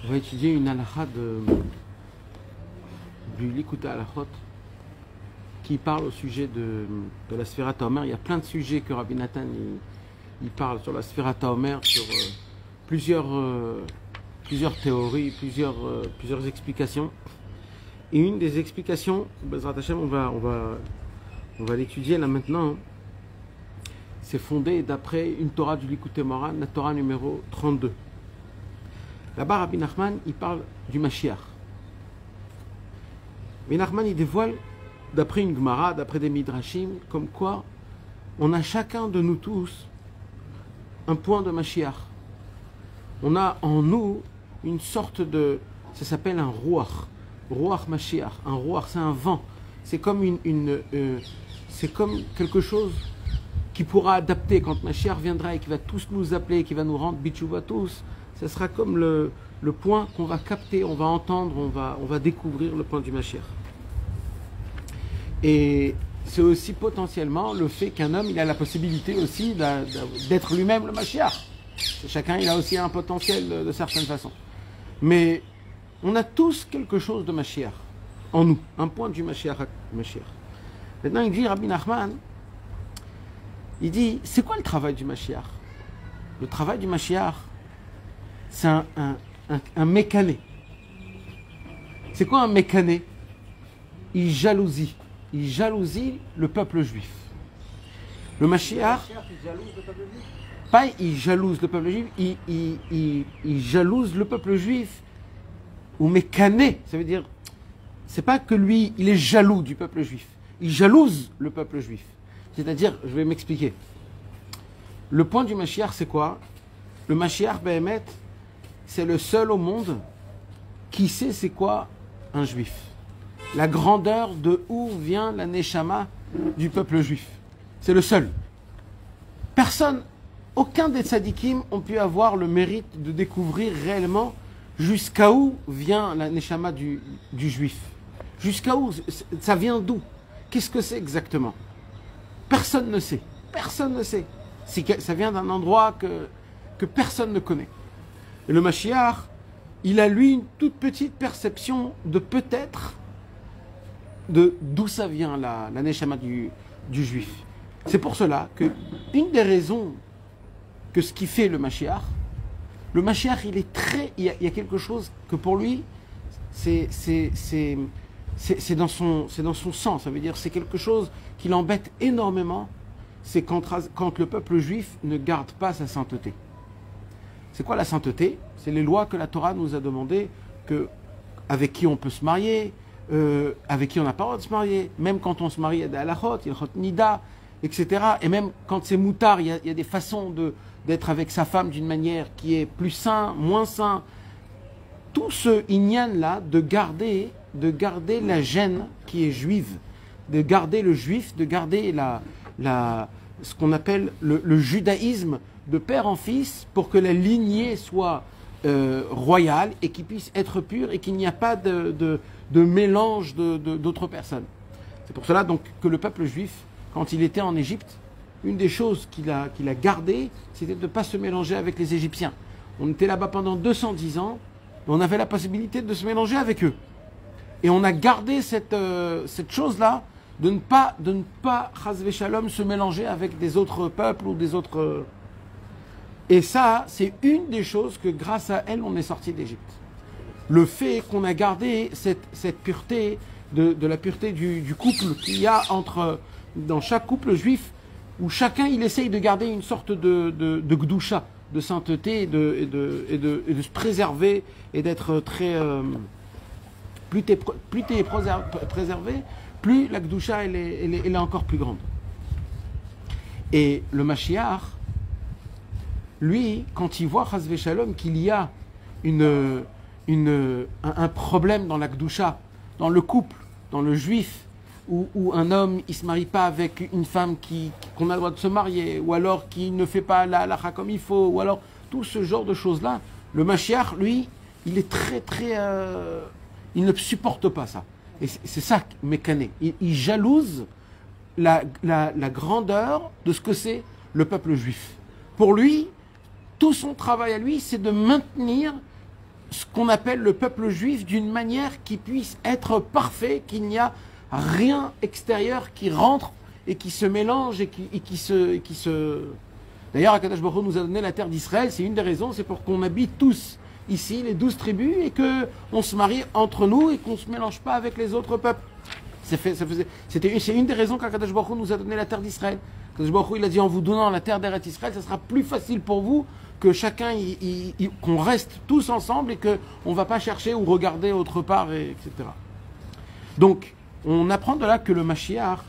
On va étudier une halakha du Likutei Halachot qui parle au sujet de la Sfirat HaOmer. Il y a plein de sujets que Rabbi Nathan il parle sur la Sfirat HaOmer, sur plusieurs théories, plusieurs explications. Et une des explications, Bezrat Hashem, on va l'étudier là maintenant. C'est fondé d'après une Torah du Likutei Moharan, la Torah numéro 32. Là-bas, Rabbi Nachman, il parle du Mashiach. Rabbi Nachman, il dévoile, d'après une Gemara, d'après des Midrashim, comme quoi on a chacun de nous tous un point de Mashiach. On a en nous une sorte de... Ça s'appelle un Ruach. Ruach Mashiach. Un Ruach, c'est un vent. C'est comme c'est comme quelque chose qui pourra adapter quand Mashiach viendra et qui va tous nous appeler, qui va nous rendre Bitchouva tous. Ce sera comme le point qu'on va capter, on va entendre, on va découvrir le point du Mashiach. Et c'est aussi potentiellement le fait qu'un homme, il a la possibilité aussi d'être lui-même le Mashiach. Chacun, il a aussi un potentiel de certaines façons. Mais on a tous quelque chose de Mashiach en nous, un point du Mashiach. Maintenant, il dit, Rabbi Nachman, il dit, c'est quoi le travail du Mashiach? Le travail du Mashiach, c'est un mécané. C'est quoi un mécané? Il jalousie le peuple juif. Le Mashiach, pas il jalouse le peuple juif, il jalouse le peuple juif. Ou mécané, ça veut dire, c'est pas que lui, il est jaloux du peuple juif. Il jalouse le peuple juif. C'est-à-dire, je vais m'expliquer. Le point du Mashiach, c'est quoi? Le Mashiach, Behemet, c'est le seul au monde qui sait c'est quoi un juif. La grandeur de où vient la Neshama du peuple juif. C'est le seul. Personne, aucun des tzadikim ont pu avoir le mérite de découvrir réellement jusqu'à où vient la Neshama du juif. Jusqu'à où? Ça vient d'où? Qu'est-ce que c'est exactement? Personne ne sait. Personne ne sait. Ça vient d'un endroit que personne ne connaît. Et le Mashiach, il a lui une toute petite perception de peut-être d'où ça vient la Neshama du juif. C'est pour cela que une des raisons que ce qui fait le Mashiach, il est très... Il y a quelque chose que pour lui, c'est dans son sang. Ça veut dire c'est quelque chose qui l'embête énormément. C'est quand le peuple juif ne garde pas sa sainteté. C'est quoi la sainteté? C'est les lois que la Torah nous a demandé, avec qui on peut se marier, avec qui on n'a pas le droit de se marier. Même quand on se marie, il y a des halachot, il y a le nida, etc. Et même quand c'est moutard, il y a des façons d'être avec sa femme d'une manière qui est plus sain, moins sain. Tout ce inyan-là de garder la gêne qui est juive, de garder le juif, de garder ce qu'on appelle le judaïsme de père en fils pour que la lignée soit royale et qu'il puisse être pur et qu'il n'y a pas de mélange d'autres personnes. C'est pour cela donc que le peuple juif, quand il était en Égypte, une des choses qu'il a gardées, c'était de ne pas se mélanger avec les Égyptiens. On était là-bas pendant 210 ans, on avait la possibilité de se mélanger avec eux. Et on a gardé cette chose-là de ne pas, chas v'shalom, se mélanger avec des autres peuples ou des autres... Et ça, c'est une des choses que grâce à elle, on est sorti d'Égypte. Le fait qu'on a gardé cette pureté, de la pureté du couple qu'il y a dans chaque couple juif, où chacun il essaye de garder une sorte de gdusha, de sainteté et de se préserver et d'être très... plus t'es préservé, plus la gdusha elle est encore plus grande. Et le Mashiach, lui, quand il voit chas v'shalom qu'il y a un problème dans la gdusha, dans le couple, dans le juif, où un homme il se marie pas avec une femme qu'on a le droit de se marier, ou alors qui ne fait pas la halakha comme il faut, ou alors tout ce genre de choses-là, le Mashiach, lui, il est très il ne supporte pas ça. Et c'est ça, mécané. Il jalouse la grandeur de ce que c'est le peuple juif. Pour lui, tout son travail à lui, c'est de maintenir ce qu'on appelle le peuple juif d'une manière qui puisse être parfait, qu'il n'y a rien extérieur qui rentre et qui se mélange et qui se... D'ailleurs, Akadosh Baruch Hu nous a donné la terre d'Israël, c'est une des raisons, c'est pour qu'on habite tous ici, les 12 tribus, et qu'on se marie entre nous et qu'on ne se mélange pas avec les autres peuples. C'est une des raisons qu'Akadosh Baruch Hu nous a donné la terre d'Israël. Akadosh Baruch Hu, il a dit, en vous donnant la terre d'Eretz Israël, ça sera plus facile pour vous que chacun, qu'on reste tous ensemble et qu'on ne va pas chercher ou regarder autre part, etc. Donc, on apprend de là que le Mashiach,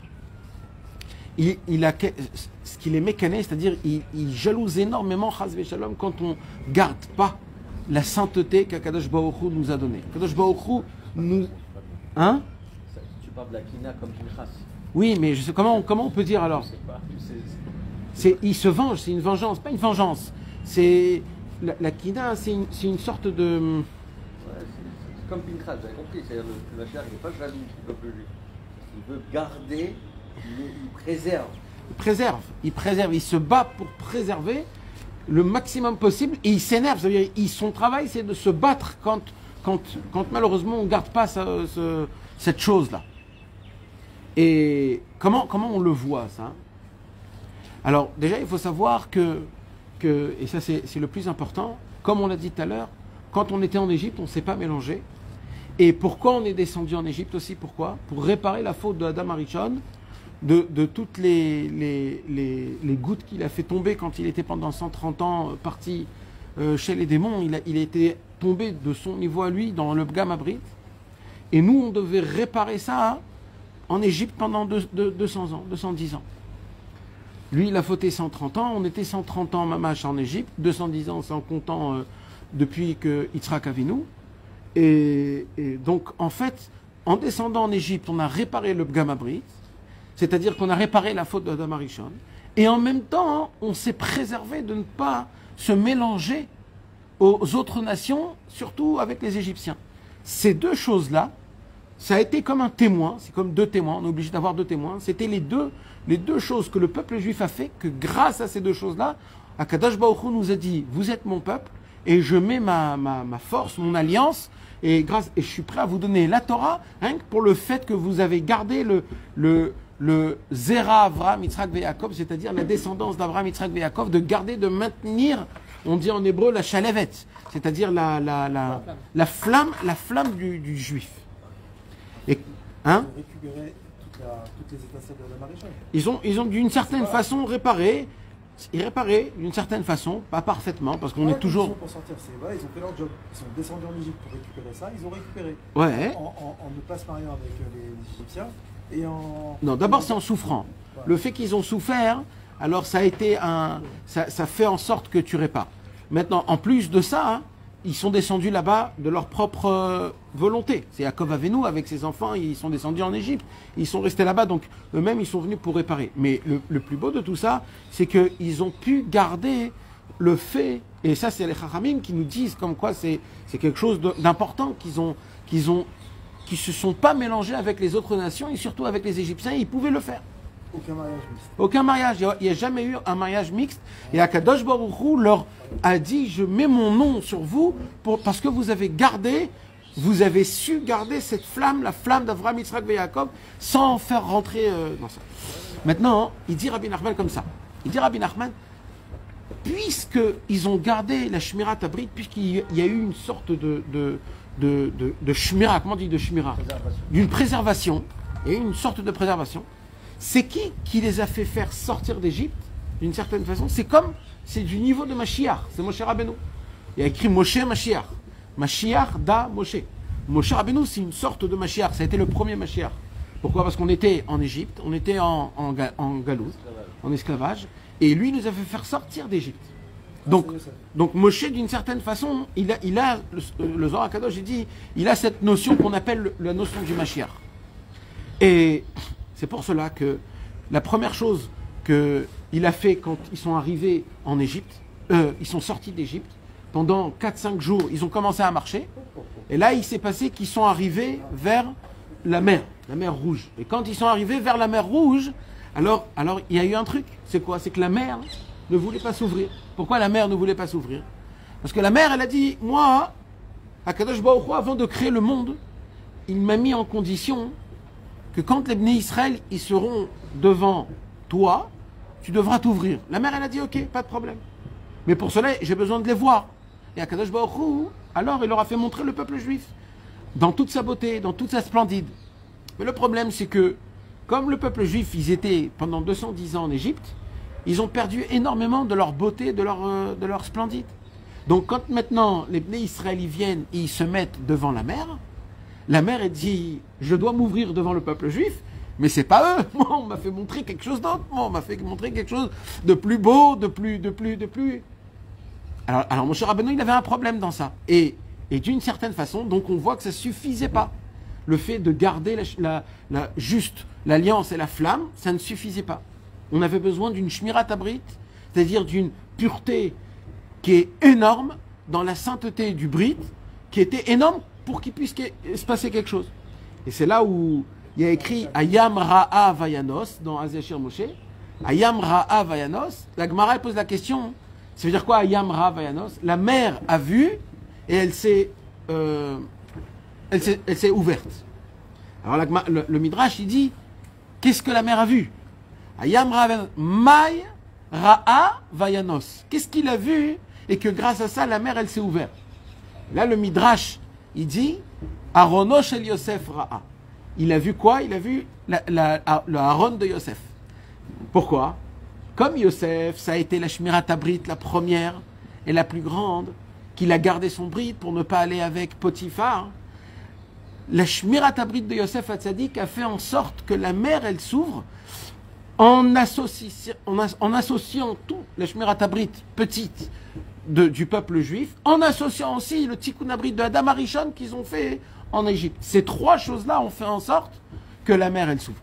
il a ce qu'il est mécané, c'est-à-dire il jalouse énormément Chas v'Shalom quand on ne garde pas la sainteté qu'Akadosh Baruch Hu nous a donnée. Akadosh Baruch Hu nous... Hein? Tu parles de la Kina comme Pinchas. Oui, mais je sais, comment on peut dire alors? Je sais pas, Il se venge, c'est une vengeance, pas une vengeance. C'est la Kina, c'est une sorte de... Ouais, c'est comme Pinchas, vous avez compris. C'est-à-dire le Mashiach n'est pas jaloux du peuple juif. Il veut garder, il préserve. Il préserve, il se bat pour préserver le maximum possible et il s'énerve. C'est-à-dire, son travail, c'est de se battre quand malheureusement on ne garde pas cette chose-là. Et comment on le voit, ça? Alors, déjà, il faut savoir que et ça c'est le plus important, comme on l'a dit tout à l'heure, quand on était en Égypte, on ne s'est pas mélangé. Et pourquoi on est descendu en Égypte aussi? Pourquoi? Pour réparer la faute de Adam Arishon, de toutes les gouttes qu'il a fait tomber quand il était pendant 130 ans parti chez les démons. Il était tombé de son niveau à lui dans le Pgam Abrit. Et nous, on devait réparer ça en Égypte pendant 200 ans, 210 ans. Lui, il a fauté 130 ans, on était 130 ans mamash en Égypte, 210 ans, c'est en comptant depuis que Yitzhak Avinu. Et donc, en fait, en descendant en Égypte, on a réparé le Pgam Abrit, c'est-à-dire qu'on a réparé la faute d'Adam Arishon, et en même temps, on s'est préservé de ne pas se mélanger aux autres nations, surtout avec les Égyptiens. Ces deux choses-là, ça a été comme un témoin, c'est comme deux témoins, on est obligé d'avoir deux témoins, c'était les deux choses que le peuple juif a fait, que grâce à ces deux choses-là, Akadosh Baruch Hu nous a dit, vous êtes mon peuple, et je mets ma force, mon alliance, et je suis prêt à vous donner la Torah, hein, pour le fait que vous avez gardé le Zera Avraham, Yitzhak ve Yaakov, c'est-à-dire la descendance d'Avraham, Yitzhak ve Yaakov, de garder, de maintenir, on dit en hébreu, la chalevet, c'est-à-dire la flamme du juif. Et, hein? Ils ont récupéré toutes les étincelles de la maréchale. Ils ont d'une certaine façon réparé d'une certaine façon, pas parfaitement, parce qu'on est toujours... Pour sortir, ils ont fait leur job. Ils sont descendus en Égypte pour récupérer ça, ils ont récupéré. Ouais. En ne pas se mariant avec les Égyptiens et en... Non, d'abord c'est en souffrant. Voilà. Le fait qu'ils ont souffert, alors ça a été ça fait en sorte que tu répares. Maintenant, en plus de ça, hein, ils sont descendus là-bas de leur propre volonté. C'est Yaakov Avinu avec ses enfants, ils sont descendus en Égypte. Ils sont restés là-bas, donc eux-mêmes, ils sont venus pour réparer. Mais le plus beau de tout ça, c'est qu'ils ont pu garder le fait, et ça c'est les Chachamim qui nous disent comme quoi c'est quelque chose d'important, qui se sont pas mélangés avec les autres nations, et surtout avec les Égyptiens, ils pouvaient le faire. Aucun mariage mixte. Aucun mariage. Il n'y a jamais eu un mariage mixte. Et Akadosh Baruch Hu leur a dit, je mets mon nom sur vous parce que vous avez su garder cette flamme, la flamme d'Avraham, Yitzhak et Yaakov, sans faire rentrer dans ça. Maintenant, il dit Rabbi Nachman comme ça. Il dit Rabbi Nachman, puisqu'ils ont gardé la Shmirat Abrit, puisqu'il y a eu une sorte de Shmira, comment on dit de Shmira? D'une préservation, et une sorte de préservation. C'est qui les a fait faire sortir d'Égypte, d'une certaine façon? C'est du niveau de Mashiach, c'est Moshe Rabbeinu. Il y a écrit Moshe Mashiach. Mashiach da Moshe. Moshe Rabbeinu, c'est une sorte de Mashiach, ça a été le premier Mashiach. Pourquoi? Parce qu'on était en Égypte, on était en galoute, en esclavage, et lui nous a fait faire sortir d'Égypte. Donc Moshe, d'une certaine façon, il a le Zohar HaKadosh, il dit, il a cette notion qu'on appelle la notion du Mashiach. Et c'est pour cela que la première chose qu'il a fait quand ils sont arrivés en Égypte, ils sont sortis d'Égypte, pendant 4-5 jours, ils ont commencé à marcher, et là il s'est passé qu'ils sont arrivés vers la mer Rouge. Et quand ils sont arrivés vers la mer Rouge, alors il y a eu un truc, c'est quoi? C'est que la mer ne voulait pas s'ouvrir. Pourquoi la mer ne voulait pas s'ouvrir? Parce que la mer, elle a dit, moi, Akadosh Baruch Hu, avant de créer le monde, il m'a mis en condition que quand les Bnei Israël, ils seront devant toi, tu devras t'ouvrir. La mère, elle a dit, ok, pas de problème. Mais pour cela, j'ai besoin de les voir. Et Akadosh Baruch Hu, alors, il leur a fait montrer le peuple juif, dans toute sa beauté, dans toute sa splendide. Mais le problème, c'est que, comme le peuple juif, ils étaient pendant 210 ans en Égypte, ils ont perdu énormément de leur beauté, de leur splendide. Donc quand maintenant les Bnei Israël ils viennent et ils se mettent devant la mer elle dit, je dois m'ouvrir devant le peuple juif, mais c'est pas eux. Moi, on m'a fait montrer quelque chose d'autre. Moi, on m'a fait montrer quelque chose de plus beau, de plus. Alors mon cher Rabbeinu, il avait un problème dans ça. Et d'une certaine façon, donc on voit que ça suffisait pas. Le fait de garder juste l'alliance et la flamme, ça ne suffisait pas. On avait besoin d'une shmirat abrit, c'est-à-dire d'une pureté qui est énorme dans la sainteté du brit, qui était énorme pour qu'il puisse se passer quelque chose. Et c'est là où il y a écrit Ayam Ra'a Vayanos dans Aziashir Moshe. Ayam Ra'a Vayanos. La Gemara elle pose la question, ça veut dire quoi Ayam Ra'a Vayanos? La mer a vu et elle s'est ouverte. Alors le Midrash il dit, qu'est-ce que la mer a vu? Ayam Ra'a Vayanos. May Ra'a Vayanos. Qu'est-ce qu'il a vu et que grâce à ça la mer elle s'est ouverte? Là le Midrash il dit Arono shel Yosef Ra'a. Il a vu quoi? Il a vu le Aaron de Yosef. Pourquoi? Comme Yosef, ça a été la Shmirat Abrit, la première et la plus grande, qu'il a gardé son brit pour ne pas aller avec Potiphar. La Shmirat Abrit de Yosef Hatzadik a fait en sorte que la mer elle s'ouvre en associant tout la Shmirat Abrit petite du peuple juif, en associant aussi le Tikkun Abrit de Adam Arishon qu'ils ont fait en Égypte. Ces trois choses-là ont fait en sorte que la mer elle s'ouvre.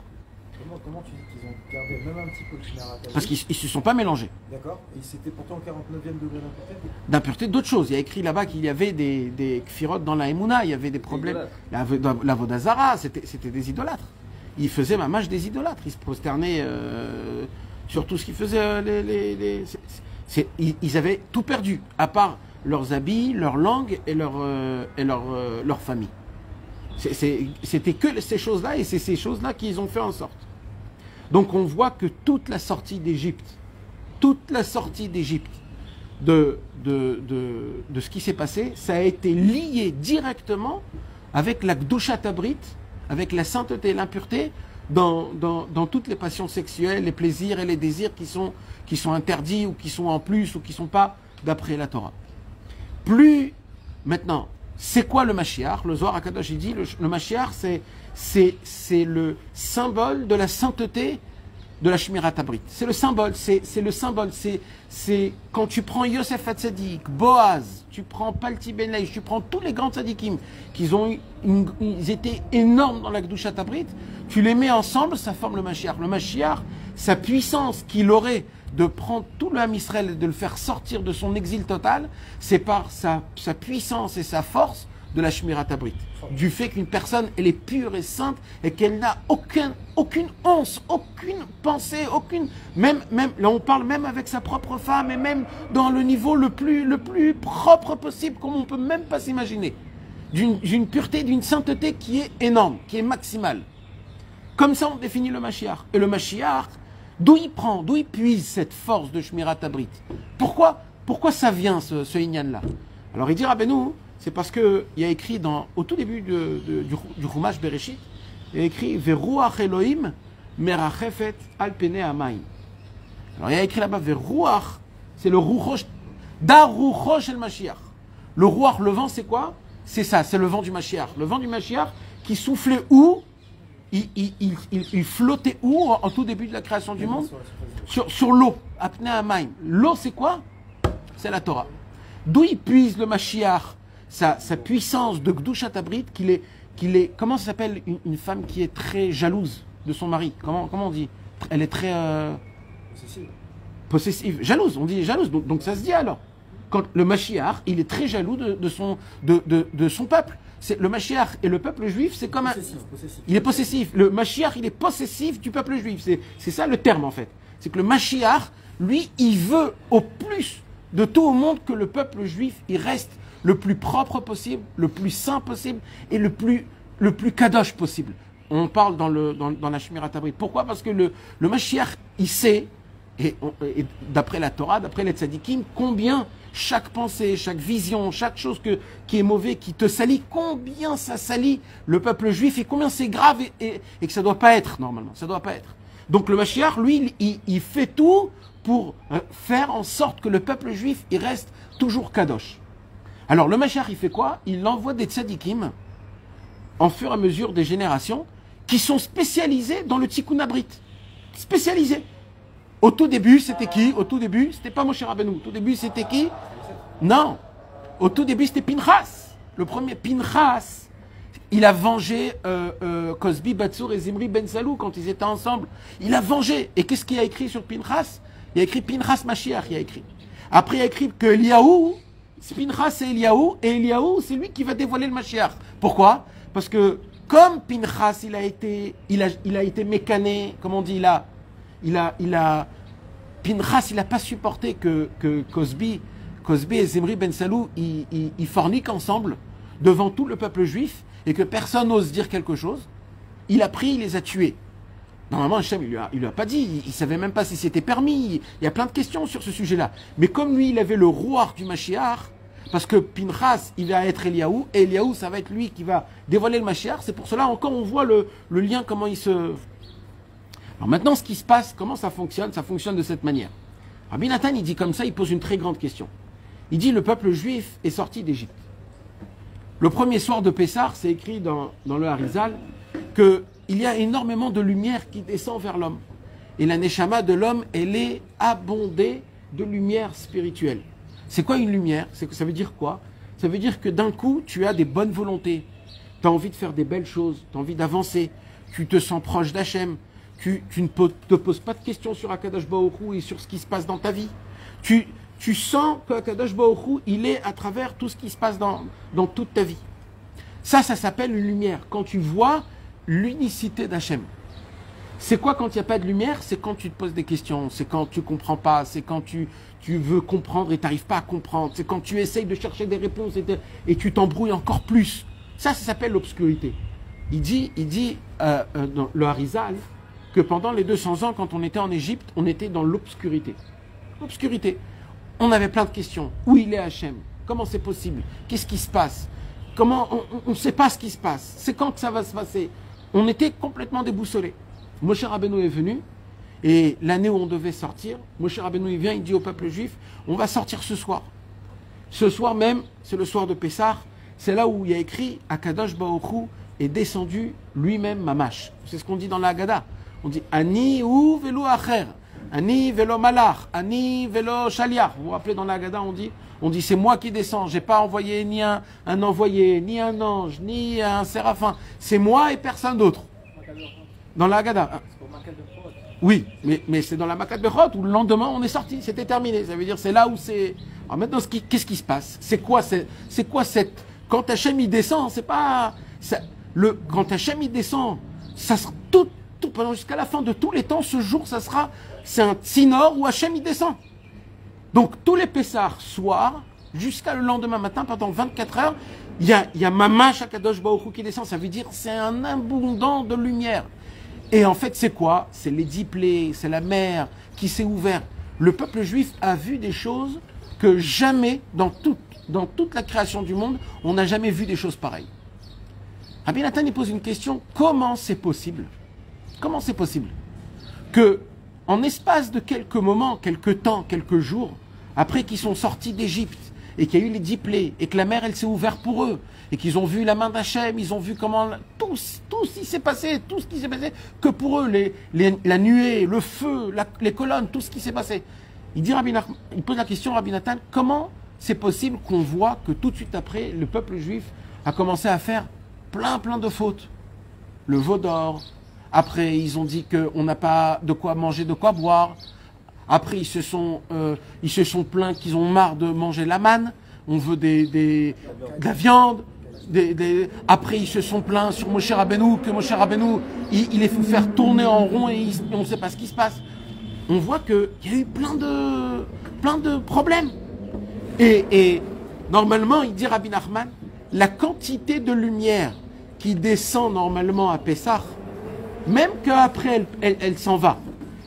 Comment tu dis qu'ils ont gardé même un petit peu le Shmirat Abrit? Parce qu'ils ne se sont pas mélangés. D'accord. Et c'était pourtant le 49e degré d'impureté? D'impureté, d'autres choses. Il y a écrit là-bas qu'il y avait des kfirot dans la Emouna, il y avait des problèmes. La Vodazara, c'était des idolâtres. Ils faisaient mamash des idolâtres. Ils se prosternaient sur tout ce qu'ils faisaient. Ils avaient tout perdu, à part leurs habits, leur langue et leur famille. C'était que ces choses-là, et c'est ces choses-là qu'ils ont fait en sorte. Donc on voit que toute la sortie d'Égypte, de ce qui s'est passé, ça a été lié directement avec la Gdushat Abrit, avec la sainteté et l'impureté, dans toutes les passions sexuelles, les plaisirs et les désirs qui sont interdits ou qui sont en plus ou qui ne sont pas d'après la Torah. Maintenant, c'est quoi le Mashiach? Le Zohar HaKadosh il dit, le Mashiach c'est le symbole de la sainteté de la Shmirat Abrit. C'est le symbole, c'est quand tu prends Yosef Hatzadik, Boaz, tu prends Palti Ben Leish, tu prends tous les grands tzadikim, ils étaient énormes dans la Gdushat Abrit, tu les mets ensemble, ça forme le Mashiach. Le Mashiach, sa puissance qu'il aurait de prendre tout le Ham Israël et de le faire sortir de son exil total, c'est par sa puissance et sa force de la Shmirat Abrit. Du fait qu'une personne, elle est pure et sainte et qu'elle n'a aucune once, aucune pensée, même, là on parle même avec sa propre femme et même dans le niveau le plus propre possible, comme on ne peut même pas s'imaginer. D'une pureté, d'une sainteté qui est énorme, qui est maximale. Comme ça on définit le Mashiach. Et le Mashiach, d'où il puise cette force de Shmirat Abrit? Pourquoi ça vient ce Inyan-là? Alors il dit Rabbeinu, c'est parce qu'il y a écrit au tout début du Chumash Bereshit, il y a écrit Veruach Elohim merachefet al penei hamayim. Alors il y a écrit là-bas Veruach, c'est le Ruchosh, Dar Ruchosh el Mashiach. Le Ruach, le vent, c'est quoi? C'est ça, c'est le vent du Mashiach. Le vent du Mashiach qui soufflait où? Il flottait où en tout début de la création du monde? Sur l'eau, apnei hamayim. L'eau, c'est quoi? C'est la Torah. D'où il puise le Mashiach sa puissance de Gdushat Abrit, qu'il est, comment ça s'appelle une femme qui est très jalouse de son mari? Comment on dit? Elle est très possessive. Jalouse, on dit jalouse, donc ça se dit alors. Quand le Mashiach, il est très jaloux de son peuple. Le Mashiach et le peuple juif, c'est comme possessif. Il est possessif. Le Mashiach, il est possessif du peuple juif. C'est ça le terme en fait. C'est que le Mashiach, lui, il veut au plus de tout au monde que le peuple juif, il reste le plus propre possible, le plus saint possible et le plus kadosh possible. On parle dans la Shmirat Habrit. Pourquoi? Parce que le Mashiach, il sait, et d'après la Torah, d'après les tzadikim, combien chaque pensée, chaque vision, chaque chose qui est mauvaise, qui te salit, combien ça salit le peuple juif et combien c'est grave et que ça ne doit pas être normalement. Ça doit pas être. Donc le Mashiach, lui, il fait tout pour faire en sorte que le peuple juif, il reste toujours kadosh. Alors le Mashiach, il fait quoi? Il envoie des tzadikim, en fur et à mesure des générations, qui sont spécialisés dans le Tikkun Abrit. Spécialisés. Au tout début, c'était qui? Au tout début, c'était pas Moshe Rabbeinu. Au tout début, c'était qui? Non. Au tout début, c'était Pinchas. Le premier Pinchas. Il a vengé Cosbi, Batsour et Zimri Ben Salou quand ils étaient ensemble. Il a vengé. Et qu'est-ce qu'il a écrit sur Pinchas? Il a écrit Pinchas Mashiach, il a écrit. Après, il a écrit que Eliaou, Pinchas c'est Eliaou, et Eliaou, c'est lui qui va dévoiler le Mashiach. Pourquoi? Parce que comme Pinchas, il a été mécané, comme on dit là, Pinchas, il n'a pas supporté que Cosbi et Zimri Ben Salou, ils forniquent ensemble devant tout le peuple juif et que personne n'ose dire quelque chose. Il a pris, il les a tués. Normalement, Hachem, il lui a pas dit, il ne savait même pas si c'était permis. Il y a plein de questions sur ce sujet-là. Mais comme lui, il avait le rouard du Mashiach, parce que Pinchas, il va être Eliaou, et Eliaou, ça va être lui qui va dévoiler le Mashiach. C'est pour cela, encore, on voit le lien, comment il se... Alors maintenant, ce qui se passe, comment ça fonctionne de cette manière. Rabbi Nathan, il dit comme ça, il pose une très grande question. Il dit, le peuple juif est sorti d'Égypte. Le premier soir de Pessah, c'est écrit dans le Harizal, qu'il y a énormément de lumière qui descend vers l'homme. Et la Neshama de l'homme, elle est abondée de lumière spirituelle. C'est quoi une lumière? Ça veut dire quoi? Ça veut dire que d'un coup, tu as des bonnes volontés. Tu as envie de faire des belles choses, tu as envie d'avancer, tu te sens proche d'Hachem, tu ne te poses pas de questions sur Akadosh Baruch Hu et sur ce qui se passe dans ta vie. Tu sens que Akadosh Baruch Hu, il est à travers tout ce qui se passe dans toute ta vie. Ça s'appelle une lumière. Quand tu vois l'unicité d'Hachem. C'est quoi quand il n'y a pas de lumière? C'est quand tu te poses des questions, c'est quand tu ne comprends pas, c'est quand tu veux comprendre et tu n'arrives pas à comprendre, c'est quand tu essayes de chercher des réponses et tu t'embrouilles encore plus. Ça s'appelle l'obscurité. Il dit dans le Harizal que pendant les 200 ans, quand on était en Égypte, on était dans l'obscurité. L'obscurité. On avait plein de questions. Où il est Hachem? Comment c'est possible? Qu'est-ce qui se passe? Comment on ne sait pas ce qui se passe? C'est quand que ça va se passer? On était complètement déboussolés. Moshe Rabbeinu est venu, et l'année où on devait sortir, Moshe Rabbeinu il vient, il dit au peuple juif, on va sortir ce soir. Ce soir même, c'est le soir de Pessah, c'est là où il y a écrit, Akadosh Baruch Hu est descendu lui-même mamash. C'est ce qu'on dit dans la Haggadah. On dit, Ani ou velo acher, Ani velo malach, Ani velo shaliach. Vous vous rappelez dans la Haggadah, on dit c'est moi qui descends, j'ai pas envoyé ni un envoyé, ni un ange, ni un séraphin. C'est moi et personne d'autre. Dans la Haggadah. Oui, mais c'est dans la Makat Bechot où le lendemain on est sorti, c'était terminé. Ça veut dire c'est là où c'est. Alors maintenant, qu'est-ce qui se passe? C'est quoi cette. Quand Hachem il descend, c'est pas. Quand Hachem il descend, ça sera tout pendant jusqu'à la fin de tous les temps, ce jour, c'est un tsinor où Hachem il descend. Donc tous les Pessah soir, jusqu'à le lendemain matin, pendant 24 heures, il y a Mamash Akadosh Baruch Hu qui descend. Ça veut dire c'est un abondant de lumière. Et en fait, c'est quoi? C'est les 10 plaies, c'est la mer qui s'est ouverte. Le peuple juif a vu des choses que jamais, dans toute la création du monde, on n'a jamais vu des choses pareilles. Rabbi Nathan, il pose une question, comment c'est possible? Comment c'est possible que, en espace de quelques moments, quelques temps, quelques jours, après qu'ils sont sortis d'Égypte, et qu'il y a eu les 10 plaies, et que la mer, elle s'est ouverte pour eux, et qu'ils ont vu la main d'Hachem, ils ont vu comment tout ce qui s'est passé, que pour eux, la nuée, le feu, les colonnes, tout ce qui s'est passé. Il pose la question, Rabbi Nathan, comment c'est possible qu'on voit que tout de suite après, le peuple juif a commencé à faire plein de fautes? Le veau d'or, après ils ont dit qu'on n'a pas de quoi manger, de quoi boire. Après, ils se sont plaints qu'ils ont marre de manger la manne. On veut de la viande. Après, ils se sont plaints sur Moshe Rabbeinu, que Moshe Rabbeinu, il les fait faire tourner en rond et on ne sait pas ce qui se passe. On voit qu'il y a eu plein de problèmes. Et normalement, il dit Rabbi Nachman, la quantité de lumière qui descend normalement à Pessah, même qu'après elle s'en va,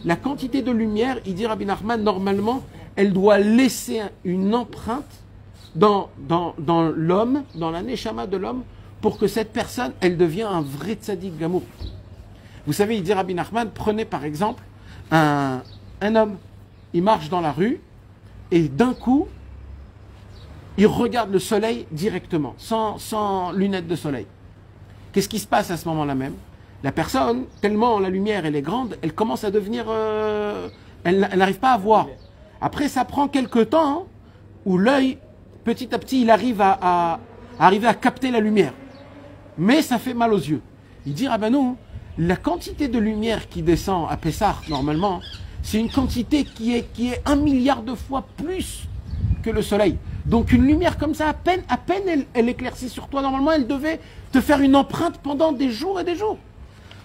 la quantité de lumière, il dit Rabbi Nachman, normalement, elle doit laisser une empreinte dans l'homme, dans la neshama de l'homme, pour que cette personne, elle devienne un vrai tzaddik gamour. Vous savez, il dit Rabbi Nachman, prenez par exemple un homme, il marche dans la rue, et d'un coup, il regarde le soleil directement, sans lunettes de soleil. Qu'est-ce qui se passe à ce moment-là même? La personne, tellement la lumière elle est grande, elle commence à devenir... elle n'arrive pas à voir. Après, ça prend quelques temps hein, où l'œil, petit à petit, il arrive à capter la lumière. Mais ça fait mal aux yeux. Il dit, ah ben non, la quantité de lumière qui descend à Pessah, normalement, c'est une quantité qui est 1 milliard de fois plus que le soleil. Donc une lumière comme ça, à peine elle éclaircit sur toi, normalement, elle devait te faire une empreinte pendant des jours et des jours.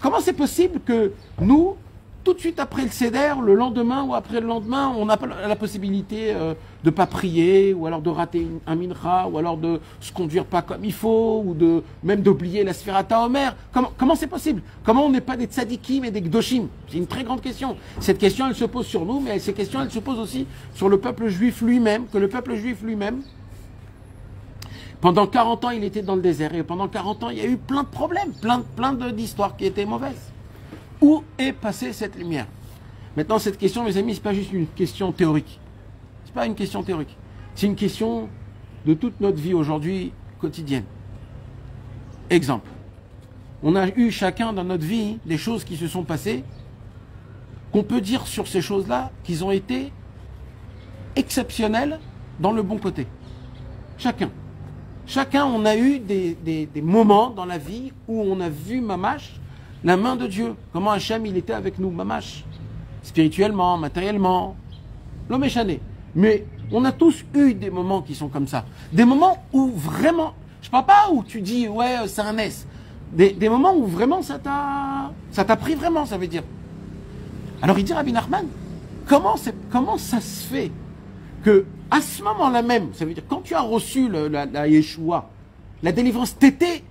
Comment c'est possible que nous, tout de suite après le Seder, le lendemain ou après le lendemain, on n'a pas la possibilité de ne pas prier, ou alors de rater un mincha, ou alors de se conduire pas comme il faut, ou même d'oublier la Sfirata Omer. Comment c'est possible? Comment on n'est pas des tzadikim et des gdoshim? C'est une très grande question. Cette question, elle se pose sur nous, mais ces questions, elles se posent aussi sur le peuple juif lui-même, que le peuple juif lui-même, pendant 40 ans, il était dans le désert, et pendant 40 ans, il y a eu plein de problèmes, plein d'histoires qui étaient mauvaises. Où est passée cette lumière? Maintenant, cette question, mes amis, ce n'est pas juste une question théorique. Ce n'est pas une question théorique. C'est une question de toute notre vie aujourd'hui quotidienne. Exemple. On a eu chacun dans notre vie des choses qui se sont passées, qu'on peut dire sur ces choses-là qu'ils ont été exceptionnelles dans le bon côté. Chacun. Chacun, on a eu des moments dans la vie où on a vu mamash, la main de Dieu. Comment Hachem, il était avec nous, mamash. Spirituellement, matériellement. L'homme est chané. Mais on a tous eu des moments qui sont comme ça. Des moments où vraiment, je parle pas où tu dis, ouais, c'est un S. Des moments où vraiment ça t'a pris vraiment, ça veut dire. Alors il dit Rabbi Nachman, comment ça se fait que à ce moment-là même, ça veut dire quand tu as reçu la Yeshua, la délivrance, t'étais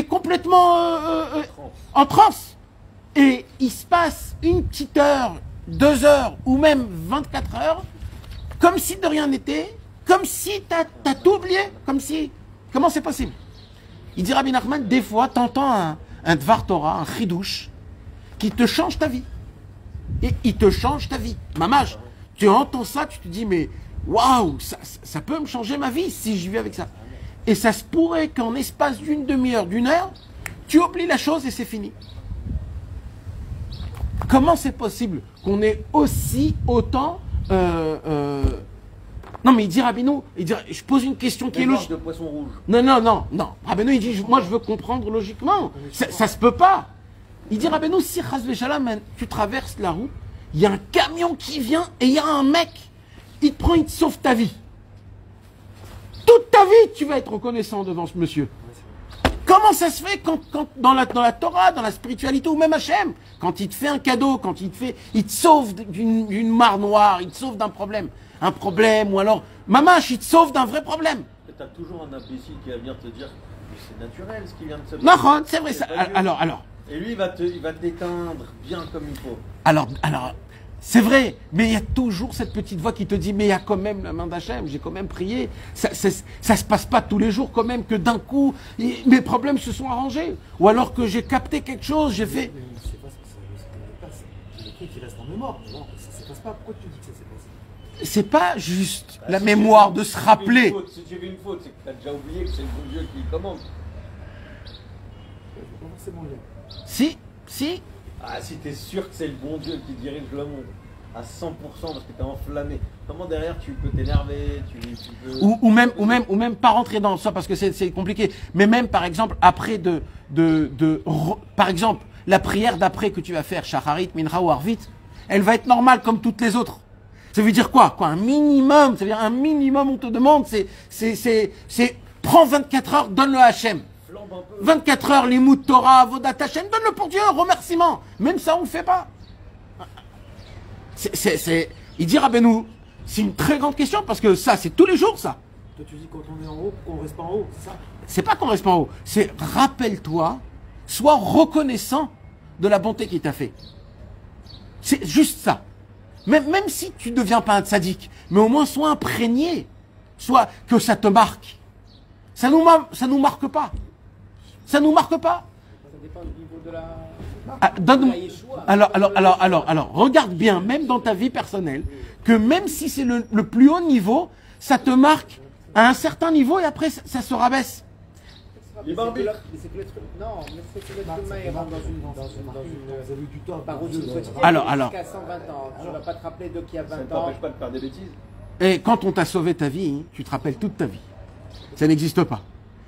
complètement en transe. Et il se passe une petite heure, 2 heures ou même 24 heures, comme si de rien n'était, comme si t'as tout oublié, comme si... Comment c'est possible? Il dit Rabbi Nachman, des fois, t'entends un Dvar Torah, un chidouche, qui te change ta vie. Et il te change ta vie. Mamash, tu entends ça, tu te dis, mais waouh, ça peut me changer ma vie si j'y vais avec ça. Et ça se pourrait qu'en espace d'une demi-heure, d'une heure, tu oublies la chose et c'est fini. Comment c'est possible qu'on ait autant... Non, mais il dit Rabbeinu, je pose une question qui est logique. De poisson rouge. Non. Rabbeinu, il dit, moi je veux comprendre logiquement. Ça se peut pas. Il dit Rabbeinu, si Chas v'Shalom, tu traverses la route, il y a un camion qui vient et il y a un mec, il te prend, il te sauve ta vie. Toute ta vie, tu vas être reconnaissant devant ce monsieur. Comment ça se fait quand dans la Torah, dans la spiritualité, ou même Hachem, quand il te fait un cadeau, quand il te sauve d'une mare noire, il te sauve d'un problème. Un problème, ou alors, mamash, il te sauve d'un vrai problème. Tu as toujours un imbécile qui va venir te dire que c'est naturel ce qui vient de se passer. Non, c'est vrai ça. Alors. Et lui, il va t'éteindre bien comme il faut. Alors, c'est vrai, mais il y a toujours cette petite voix qui te dit, mais il y a quand même la main d'Hachem, j'ai quand même prié. Ça se passe pas tous les jours quand même que d'un coup, mes problèmes se sont arrangés. Ou alors que j'ai capté quelque chose, j'ai fait... Mais je sais pas ce que ça passe. C'est le truc qui reste en mémoire. Non, ça se passe pas. Pourquoi tu dis que ça s'est passé? C'est pas juste la mémoire de se rappeler. Si tu fais une faute, c'est que tu as déjà oublié que c'est le bon Dieu qui commande. Je pas forcément lire. Si. Ah, si tu es sûr que c'est le bon Dieu qui dirige le monde à 100% parce que tu es enflammé, comment derrière tu peux t'énerver, tu peux... Ou même pas rentrer dans ça parce que c'est compliqué. Mais même par exemple après par exemple la prière d'après que tu vas faire, Shacharit, Mincha ou Arvit, elle va être normale comme toutes les autres. Ça veut dire quoi? Un minimum, ça veut dire un minimum on te demande, c'est prends 24 heures, donne-le à Hachem. 24 heures, les mots de Torah, Vodat Hachem, donne-le pour Dieu, remerciement. Même ça, on ne le fait pas. Il dit Rabbeinu, C'est une très grande question parce que ça, c'est tous les jours, ça. Toi, tu dis quand on est en haut, qu'on reste pas en haut, c'est ça? C'est pas qu'on reste pas en haut. C'est rappelle-toi, sois reconnaissant de la bonté qu'il t'a fait. C'est juste ça. Même si tu ne deviens pas un tzaddik, mais au moins sois imprégné. Soit que ça te marque. Ça nous marque pas. Ça nous marque pas. Ça dépend du niveau de la. Ah, alors, regarde bien, même dans ta vie personnelle, que même si c'est le plus haut niveau, ça te marque à un certain niveau et après ça se rabaisse. Les barbies. Non, mais c'est que l'être humain il rentre dans une Vous avez eu du temps. par routine quotidienne. Alors. Jusqu'à 120 ans. Tu ne vas pas te rappeler de qui a Ça ne 20 ans. t'empêche pas de faire des bêtises. Et quand on t'a sauvé ta vie, hein, tu te rappelles toute ta vie. Ça n'existe pas.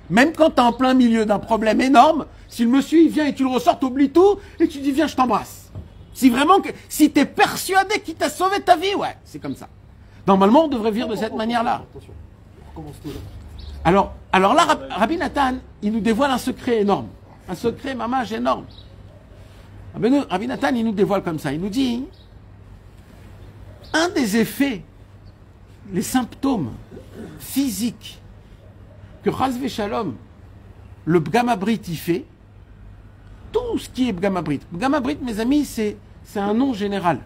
Même quand tu es en plein milieu d'un problème énorme, si le monsieur il vient et tu le ressors, t'oublies tout et tu dis viens, je t'embrasse. Si tu es persuadé qu'il t'a sauvé ta vie, ouais, c'est comme ça. Normalement, on devrait vivre de cette manière-là. Attention, on recommence tout là. Alors là, Rabbi Nathan, il nous dévoile un secret énorme. Un secret, mamage, énorme. Rabbi Nathan, il nous dévoile comme ça. Il nous dit, un des effets, les symptômes physiques que Chas Shalom, le Bgamabrit, il fait, tout ce qui est Bgamabrit. Bgamabrit, mes amis, c'est un nom général.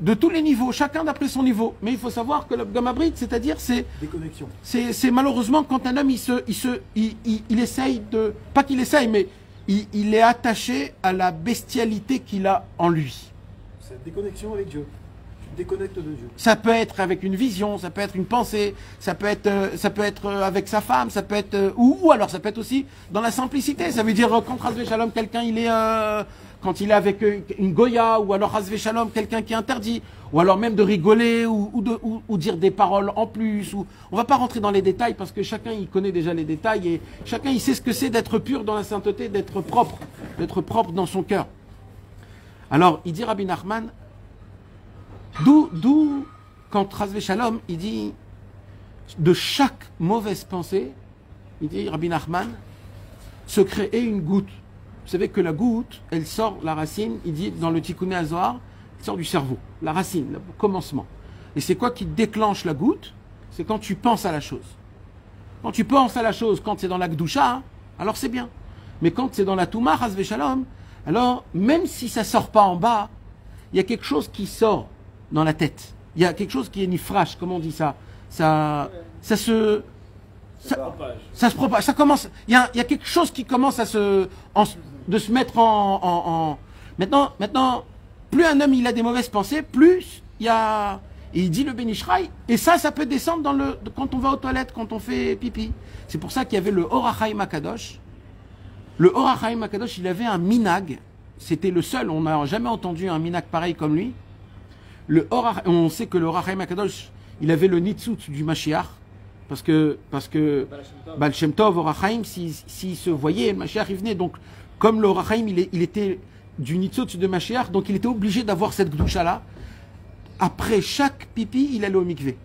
De tous les niveaux, chacun d'après son niveau. Mais il faut savoir que le Bgamabrit, c'est-à-dire, Déconnexion. c'est malheureusement quand un homme, il essaye de... Pas qu'il essaye, mais il est attaché à la bestialité qu'il a en lui. C'est la déconnexion avec Dieu. Tu te déconnectes de Dieu. Ça peut être avec une vision, ça peut être une pensée, ça peut être avec sa femme, ça peut être... ou alors ça peut être aussi dans la simplicité. Ça veut dire quand Chas Shalom, quelqu'un, il est... quand il est avec une goya, ou alors Chas Shalom, quelqu'un qui est interdit, ou alors même de rigoler, ou dire des paroles en plus. On va pas rentrer dans les détails parce que chacun il connaît déjà les détails et chacun il sait ce que c'est d'être pur dans la sainteté, d'être propre dans son cœur. Alors il dit Rabbi Nachman, d'où quand Chas Shalom il dit de chaque mauvaise pensée, il dit Rabbi Nachman, se créer une goutte. Vous savez que la goutte, elle sort, la racine, il dit dans le Tikkuné Hazohar, elle sort du cerveau, la racine, le commencement. Et c'est quoi qui déclenche la goutte? C'est quand tu penses à la chose. Quand tu penses à la chose, quand c'est dans la Gdusha, alors c'est bien. Mais quand c'est dans la Touma, Chas Shalom, alors même si ça sort pas en bas, il y a quelque chose qui sort dans la tête. Il y a quelque chose qui est nifrash, comment on dit ça? Ça se propage, ça commence, il y a quelque chose qui commence à se mettre en... Maintenant, plus un homme il a des mauvaises pensées, plus il y a... Et il dit le Benishraï, et ça peut descendre quand on va aux toilettes, quand on fait pipi. C'est pour ça qu'il y avait le Or HaChaim HaKadosh. Le Or HaChaim HaKadosh, il avait un minag, c'était le seul, on n'a jamais entendu un minag pareil comme lui. On sait que le Or HaChaim HaKadosh, il avait le Nitzut du Mashiach, parce que Baal Shem Tov, Or HaChaim, s'il se voyait, le Mashiach il venait. Donc, comme le Or HaChaim, il était du Nitzut de Mashiach, donc il était obligé d'avoir cette Gdusha-là. Après chaque pipi, il allait au mikvé.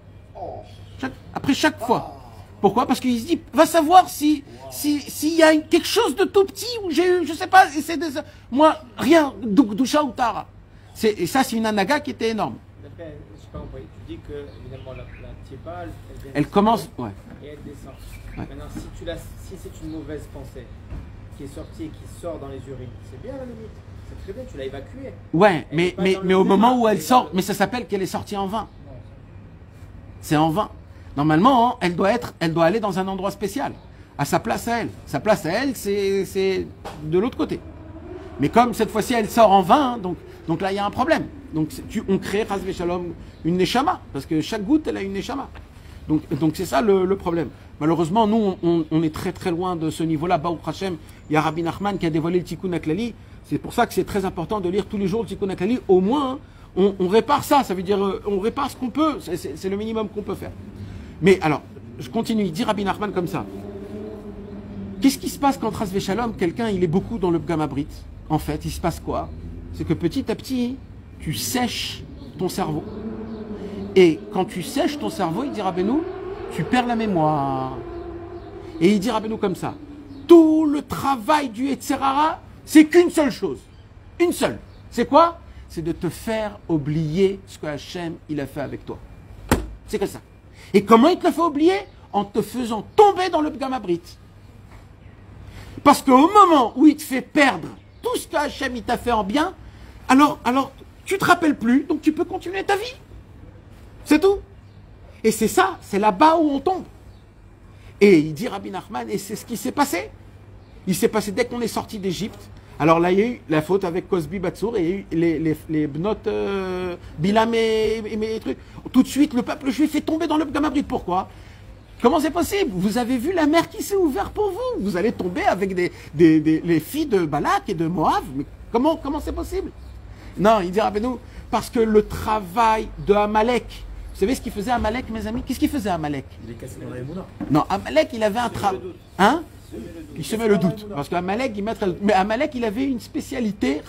Après chaque fois. Pourquoi? Parce qu'il se dit, va savoir s'il y a quelque chose de tout petit où j'ai eu, je sais pas, moi, rien, Gdusha ou Tara. Et ça, c'est une anaga qui était énorme. Je sais pas compris. Tu dis que, évidemment, la tiepa, elle commence, ouais. Et elle descend. Ouais. Maintenant, si c'est une mauvaise pensée qui est sortie et qui sort dans les urines, c'est bien à la limite. C'est très bien, tu l'as évacuée. Ouais, mais au moment où elle sort, mais ça s'appelle qu'elle est sortie en vain. C'est en vain. Normalement, hein, elle doit aller dans un endroit spécial, à sa place à elle. Sa place à elle, c'est de l'autre côté. Mais comme cette fois-ci elle sort en vain, hein, donc là il y a un problème. Donc on crée Chas Shalom une neshama, parce que chaque goutte elle a une neshama. Donc c'est ça le problème. Malheureusement, nous on est très très loin de ce niveau-là. Baruch Hashem, il y a Rabbi Nachman qui a dévoilé le Tikkun HaKlali. C'est pour ça que c'est très important de lire tous les jours le Tikkun HaKlali. Au moins, hein, on répare ça. Ça veut dire on répare ce qu'on peut. C'est le minimum qu'on peut faire. Mais alors, je continue. Il dit Rabbi Nachman comme ça. Qu'est-ce qui se passe quand Chas Shalom, quelqu'un il est beaucoup dans le Bgamabrit? En fait, il se passe quoi? C'est que petit à petit, tu sèches ton cerveau. Et quand tu sèches ton cerveau, il dit Rabbeinu, tu perds la mémoire. Et il dit Rabbeinu comme ça. Tout le travail du Yetzerara, c'est qu'une seule chose. Une seule. C'est quoi? C'est de te faire oublier ce que Hachem il a fait avec toi. C'est que ça. Et comment il te le fait oublier? En te faisant tomber dans le Pgam Abrit. Parce qu'au moment où il te fait perdre tout ce que Hachem il t'a fait en bien, alors tu te rappelles plus, donc tu peux continuer ta vie. C'est tout. Et c'est ça, c'est là-bas où on tombe. Et il dit Rabbi Nachman, et c'est ce qui s'est passé. Il s'est passé dès qu'on est sorti d'Égypte. Alors là, il y a eu la faute avec Cosby Batsour et il y a eu les Bnot Bilam et trucs. Tout de suite, le peuple juif est tombé dans le Pgam Abrit. Pourquoi? Comment c'est possible? Vous avez vu la mer qui s'est ouverte pour vous. Vous allez tomber avec les filles de Balak et de Moab. Mais comment c'est possible? Non, il dit Rabbeinu, parce que le travail de Amalek, vous savez ce qu'il faisait Amalek, mes amis? Qu'est-ce qu'il faisait Amalek? Il est cassé dans la Emouna. Non, Amalek, il avait un travail. Hein? Il semait le doute. Parce qu'Amalek, mais Amalek, il avait une spécialité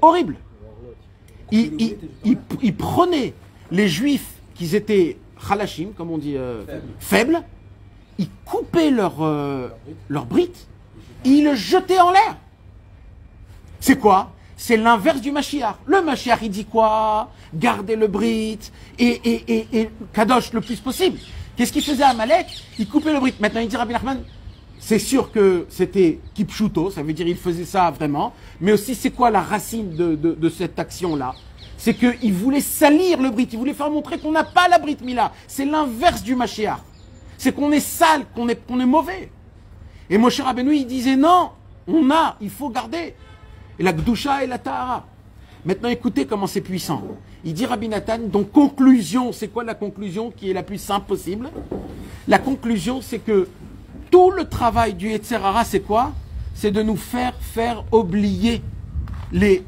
horrible. Il prenait les juifs qui étaient Khalashim, comme on dit, faibles, il coupait leur brit, et il le jetait en l'air. C'est quoi? C'est l'inverse du Mashiach. Le Mashiach, il dit quoi? Garder le brit et Kadosh le plus possible. Qu'est-ce qu'il faisait à Amalek? Il coupait le brit. Maintenant, il dit Rabbi Nachman, c'est sûr que c'était Kipchuto, ça veut dire il faisait ça vraiment, mais aussi c'est quoi la racine de cette action-là? C'est qu'il voulait salir le brit, il voulait faire montrer qu'on n'a pas la brit Mila. C'est l'inverse du Mashiach. C'est qu'on est sale, qu'on est mauvais. Et Moshe Rabbeinu, il disait non, il faut garder. Et la Gdusha et la Tahara. Maintenant, écoutez comment c'est puissant. Il dit Rabbi Nathan, donc conclusion, c'est quoi la conclusion qui est la plus simple possible? La conclusion, c'est que tout le travail du Yetzer Hara, c'est quoi? C'est de nous faire oublier les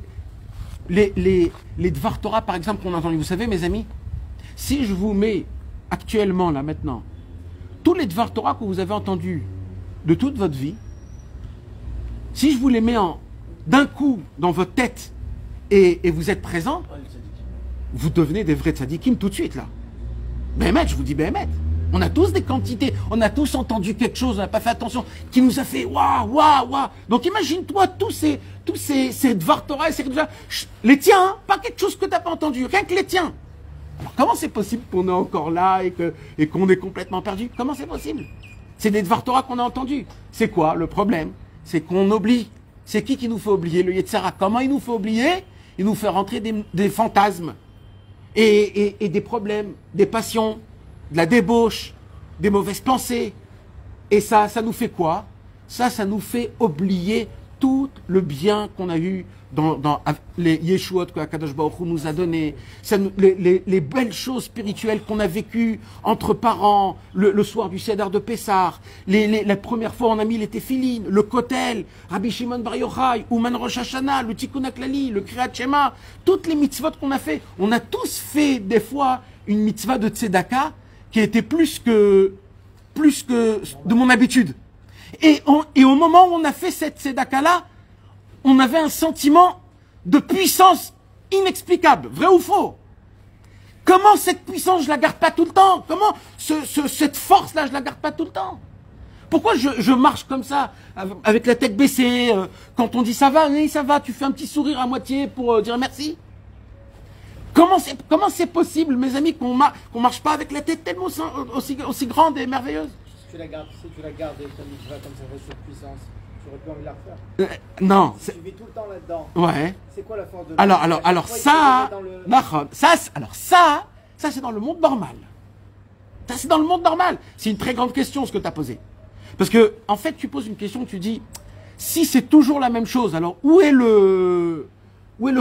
Dvar Torah, par exemple, qu'on a entendu. Vous savez, mes amis, si je vous mets actuellement, là, maintenant, tous les Dvar Torah que vous avez entendus de toute votre vie, si je vous les mets d'un coup dans votre tête et vous êtes présent, vous devenez des vrais tzadikim tout de suite, là. Béhémet, je vous dis Béhémet. On a tous des quantités, on a tous entendu quelque chose, on n'a pas fait attention, qui nous a fait waouh, waouh, waouh. Donc imagine-toi tous ces Dvar Torah, les tiens, hein, pas quelque chose que tu n'as pas entendu, rien que les tiens. Alors comment c'est possible qu'on est encore là et qu'on est complètement perdu? Comment c'est possible? C'est des Dvar Torah qu'on a entendus. C'est quoi le problème? C'est qu'on oublie. C'est qui nous fait oublier? Le Yetzer Hara. Comment il nous fait oublier? Il nous fait rentrer des fantasmes et des problèmes, des passions, de la débauche, des mauvaises pensées. Et ça nous fait quoi? Ça nous fait oublier tout le bien qu'on a eu dans les Yeshuot que Akadosh Baruch Hu nous a donné, les belles choses spirituelles qu'on a vécues entre parents, le soir du Seder de Pessah, la première fois on a mis les téphilines, le Kotel, Rabbi Shimon Bar Yochai, Ouman Rosh Hashanah, le Tikkun HaKlali, le Kriyat Shema, toutes les mitzvot qu'on a fait. On a tous fait des fois une mitzvah de Tzedaka qui était plus que de mon habitude. Et au moment où on a fait cette Tzedaka-là, on avait un sentiment de puissance inexplicable, vrai ou faux? Comment cette puissance, je la garde pas tout le temps? Comment cette force-là, je la garde pas tout le temps? Pourquoi je marche comme ça, avec la tête baissée, quand on dit ça va, oui, ça va, tu fais un petit sourire à moitié pour dire merci? Comment c'est possible, mes amis, qu'on marche pas avec la tête tellement aussi grande et merveilleuse? Si tu la gardes ta mitzvah comme ça, reste sur puissance. Tu aurais plus envie de la refaire. Non. Si tu vis tout le temps là-dedans. Ouais. C'est quoi la force de Alors ça, c'est dans le monde normal. Ça, c'est dans le monde normal. C'est une très grande question, ce que tu as posé. Parce que, en fait, tu poses une question, tu dis, si c'est toujours la même chose, alors où est le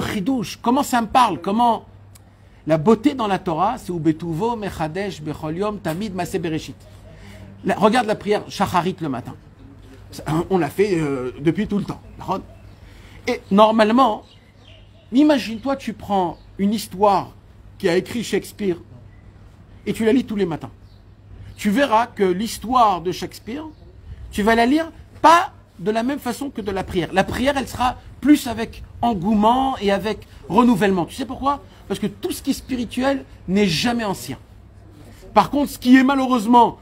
chidouche? Comment ça me parle? Comment? La beauté dans la Torah, c'est Ubetuvo, Mechadesh, Bechol Yom, Tamid, Maseh Bereshit. Regarde la prière Shacharit le matin. On l'a fait depuis tout le temps. Et normalement, imagine-toi, tu prends une histoire qui a écrit Shakespeare et tu la lis tous les matins. Tu verras que l'histoire de Shakespeare, tu vas la lire pas de la même façon que de la prière. La prière, elle sera plus avec engouement et avec renouvellement. Tu sais pourquoi? Parce que tout ce qui est spirituel n'est jamais ancien. Par contre, ce qui est malheureusement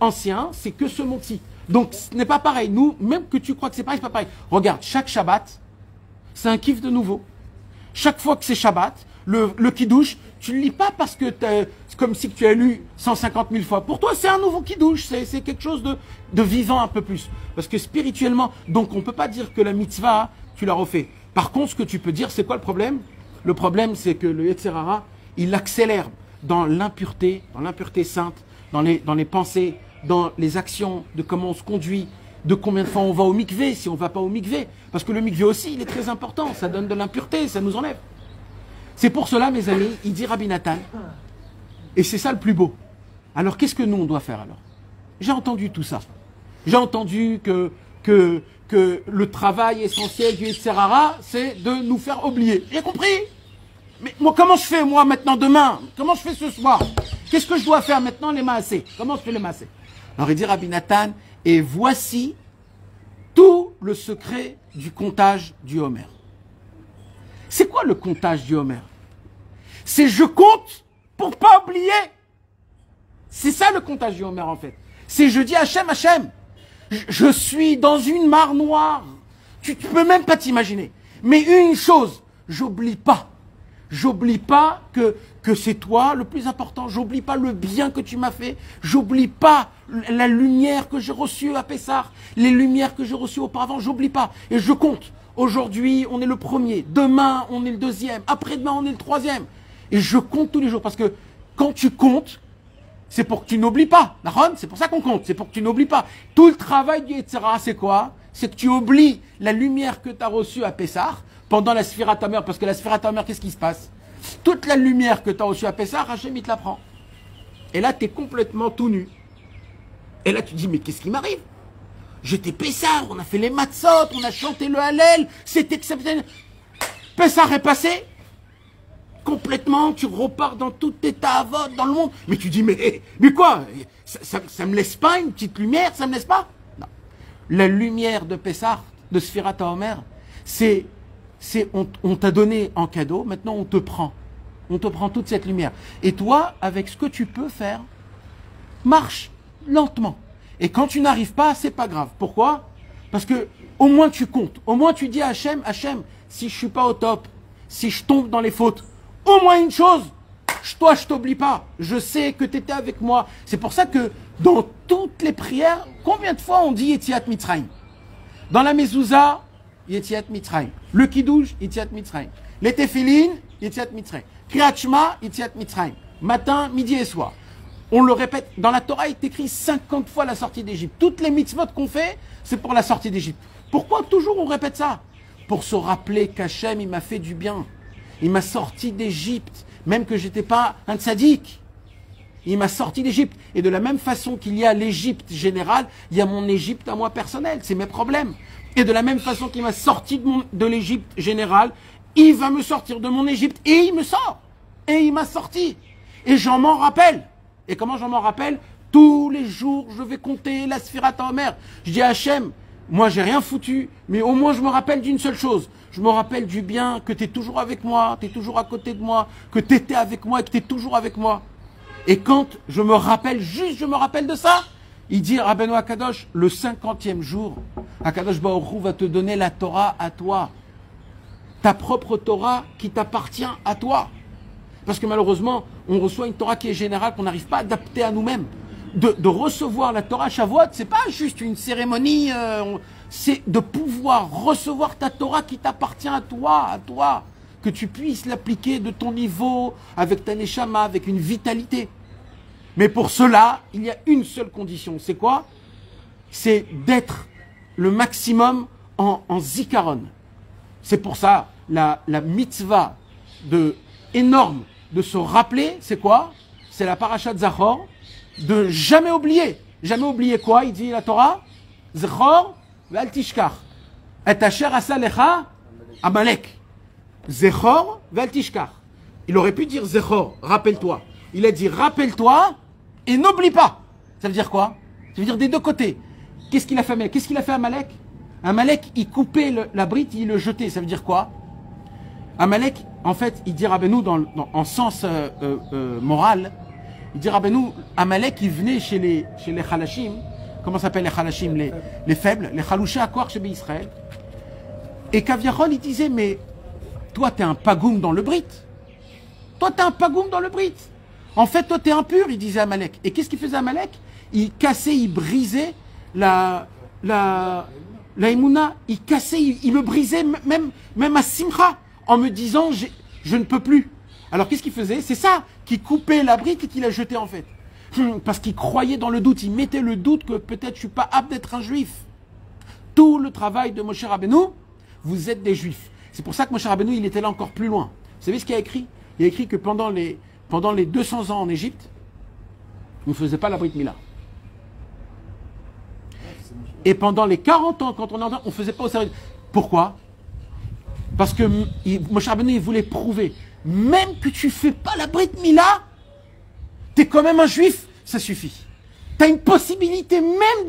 ancien, c'est que ce monde-ci. Donc, ce n'est pas pareil. Nous, même que tu crois que c'est pareil, c'est pas pareil. Regarde, chaque Shabbat, c'est un kiff de nouveau. Chaque fois que c'est Shabbat, le Kiddush, tu ne le lis pas parce que comme si tu as lu 150 000 fois. Pour toi, c'est un nouveau kiddush, c'est quelque chose de vivant un peu plus. Parce que spirituellement, donc on ne peut pas dire que la mitzvah, tu l'as refait. Par contre, ce que tu peux dire, c'est quoi le problème? Le problème, c'est que le Yetzer Hara, il accélère dans l'impureté sainte, dans les pensées, dans les actions, de comment on se conduit, de combien de fois on va au mikvé, si on ne va pas au mikvé. Parce que le mikvé aussi, il est très important, ça donne de l'impureté, ça nous enlève. C'est pour cela, mes amis, il dit Rabbi Nathan, et c'est ça le plus beau. Alors, qu'est-ce que nous, on doit faire alors? J'ai entendu tout ça. J'ai entendu que le travail essentiel du Yetzer Hara, c'est de nous faire oublier. J'ai compris. Mais moi, comment je fais, moi, maintenant, demain? Comment je fais ce soir? Qu'est-ce que je dois faire maintenant, les maasés? Comment je fais les maasés? Alors, il dit Rabbi Nathan, et voici tout le secret du comptage du Homer. C'est quoi le comptage du Homer? C'est je compte pour pas oublier. C'est ça le comptage du Homer, en fait. C'est je dis Hachem, je suis dans une mare noire. Tu peux même pas t'imaginer. Mais une chose, j'oublie pas. J'oublie pas que c'est toi le plus important. J'oublie pas le bien que tu m'as fait. J'oublie pas la lumière que j'ai reçue à Pessah, les lumières que j'ai reçues auparavant. J'oublie pas. Et je compte. Aujourd'hui, on est le premier. Demain, on est le deuxième. Après-demain, on est le troisième. Et je compte tous les jours. Parce que quand tu comptes, c'est pour que tu n'oublies pas. D'accord? C'est pour ça qu'on compte. C'est pour que tu n'oublies pas. Tout le travail du Yetzer Hara, c'est quoi? C'est que tu oublies la lumière que tu as reçue à Pessah pendant la Sfirat Hamer. Parce que la Sfirat Hamer, qu'est-ce qui se passe? Toute la lumière que tu as reçue à Pessah, Hachem, il te la prend. Et là, tu es complètement tout nu. Et là, tu te dis, mais qu'est-ce qui m'arrive? J'étais Pessah, on a fait les matzot, on a chanté le Hallel, c'est exceptionnel. Pessah est passé. Complètement, tu repars dans tout tes ta'avot dans le monde. Mais tu dis, mais quoi? Ça me laisse pas une petite lumière? Ça me laisse pas? Non. La lumière de Pessah, de Sfirat HaOmer, on t'a donné en cadeau, maintenant on te prend. On te prend toute cette lumière. Et toi, avec ce que tu peux faire, marche lentement. Et quand tu n'arrives pas, c'est pas grave. Pourquoi? Parce que au moins tu comptes. Au moins tu dis à Hachem, si je suis pas au top, si je tombe dans les fautes, au moins une chose, toi je t'oublie pas. Je sais que tu étais avec moi. C'est pour ça que dans toutes les prières, combien de fois on dit Yetziat Mitzrayim? Dans la Mezouza, Yetziat Mitzrayim. Le Kiddush, Yetziat Mitzrayim. Les Tefillin, Yetziat Mitzrayim. Kriyat Shema, Yetziat Mitzrayim. Matin, midi et soir. On le répète, dans la Torah, il est écrit 50 fois la sortie d'Égypte. Toutes les mitzvot qu'on fait, c'est pour la sortie d'Égypte. Pourquoi toujours on répète ça? Pour se rappeler qu'Hachem, il m'a fait du bien. Il m'a sorti d'Égypte, même que j'étais pas un tzaddik. Il m'a sorti d'Égypte. Et de la même façon qu'il y a l'Égypte générale, il y a mon Égypte à moi personnel. C'est mes problèmes. Et de la même façon qu'il m'a sorti de l'Égypte générale, il va me sortir de mon Égypte. Et il me sort. Et il m'a sorti. Et j'en m'en rappelle. Et comment j'en m'en rappelle? Tous les jours, je vais compter la Sfirat HaOmer. Je dis à Hachem, moi j'ai rien foutu, mais au moins je me rappelle d'une seule chose. Je me rappelle du bien, que tu es toujours avec moi, tu es toujours à côté de moi, que tu étais avec moi et que tu es toujours avec moi. Et quand je me rappelle de ça, il dit, Rabbeinu Akadosh, le 50e jour, Akadosh Baruch Hu va te donner la Torah à toi. Ta propre Torah qui t'appartient à toi. Parce que malheureusement, on reçoit une Torah qui est générale, qu'on n'arrive pas à adapter à nous-mêmes. De recevoir la Torah Shavuot, c'est pas juste une cérémonie, c'est de pouvoir recevoir ta Torah qui t'appartient à toi, que tu puisses l'appliquer de ton niveau, avec ta neshama, avec une vitalité. Mais pour cela, il y a une seule condition, c'est quoi? C'est d'être le maximum en zikaron. C'est pour ça, la mitzvah énorme de se rappeler, c'est quoi? C'est la parashat Zachor, de jamais oublier. Jamais oublier quoi? Il dit la Torah, Zechor ve'al tishkach. Et asher asa lecha Amalek. Zechor ve'al tishkach. Il aurait pu dire Zechor, rappelle-toi. Il a dit rappelle-toi et n'oublie pas. Ça veut dire quoi? Ça veut dire des deux côtés. Qu'est-ce qu'il a fait Amalek? Qu'est-ce qu'il a fait Amalek? Amalek, il coupait la brite, il le jetait. Ça veut dire quoi? Amalek, en fait, il dit Rabbeinu en sens moral, il dit Rabbeinu, Amalek, il venait chez les Khalashim. Comment s'appellent les Khalashim? Les faibles, les Chalouchés à quoi chez Israël. Et Kaviachol, il disait, mais toi, t'es un pagoum dans le Brit. Toi, t'es un pagoum dans le Brit. En fait, toi, t'es impur, il disait Amalek. Et qu'est-ce qu'il faisait Amalek? Il cassait, il brisait la Emouna. Il cassait, il me brisait même à Simcha, en me disant, je ne peux plus. Alors, qu'est-ce qu'il faisait? C'est ça, qui coupait la brique et qui la jetait, en fait. Parce qu'il croyait dans le doute. Il mettait le doute que peut-être je suis pas apte d'être un juif. Tout le travail de Moshe Rabbeinu, vous êtes des juifs. C'est pour ça que Moshe Rabbeinu, il était là encore plus loin. Vous savez ce qu'il a écrit? Il a écrit que pendant les 200 ans en Égypte, on ne faisait pas la Brit Mila. Et pendant les 40 ans, quand on entend, on ne faisait pas au service. Pourquoi? Parce que Moshe Rabbeinu, il voulait prouver, même que tu ne fais pas la Brit Mila, tu es quand même un juif, ça suffit. Tu as une possibilité même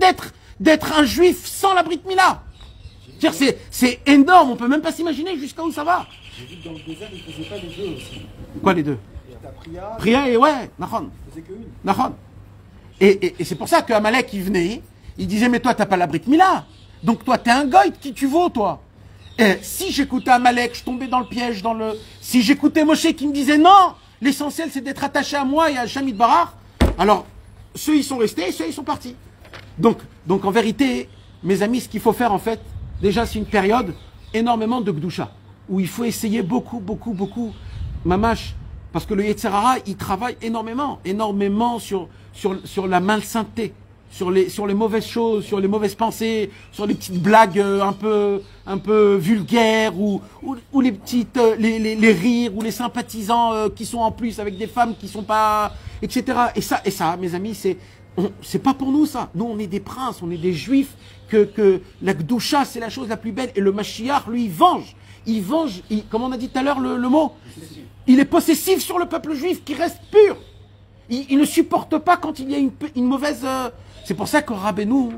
d'être un juif sans la Brit Mila. C'est énorme, on ne peut même pas s'imaginer jusqu'à où ça va. J'ai vu que dans le désert, ils ne faisaient pas les deux aussi. Quoi les deux? Priya et ouais, Nahon. Nahon. Et c'est pour ça qu'Amalek, il venait, il disait, mais toi, t'as pas la Brit Mila. Donc toi, t'es un goy, qui tu vaux, toi? Et si j'écoutais Amalek, je tombais dans le piège, si j'écoutais Moshe qui me disait, non, l'essentiel, c'est d'être attaché à moi et à Shamid Barar, alors, ceux, ils sont restés, ceux, ils sont partis. Donc en vérité, mes amis, ce qu'il faut faire, en fait, déjà, c'est une période énormément de Gdusha, où il faut essayer beaucoup, mamash, parce que le Yetzer Hara, il travaille énormément sur la malsainteté, sur les mauvaises choses, sur les mauvaises pensées, sur les petites blagues un peu vulgaires, ou les petites, les rires, ou les sympathisants qui sont en plus avec des femmes qui sont pas, etc. Et ça, mes amis, c'est pas pour nous ça. Nous, on est des princes, on est des juifs, que la Gdusha, c'est la chose la plus belle, et le Mashiach, lui, il venge. Comme on a dit tout à l'heure le mot, il est possessif sur le peuple juif qui reste pur. Il ne supporte pas quand il y a une mauvaise... C'est pour ça que Rabbeinu,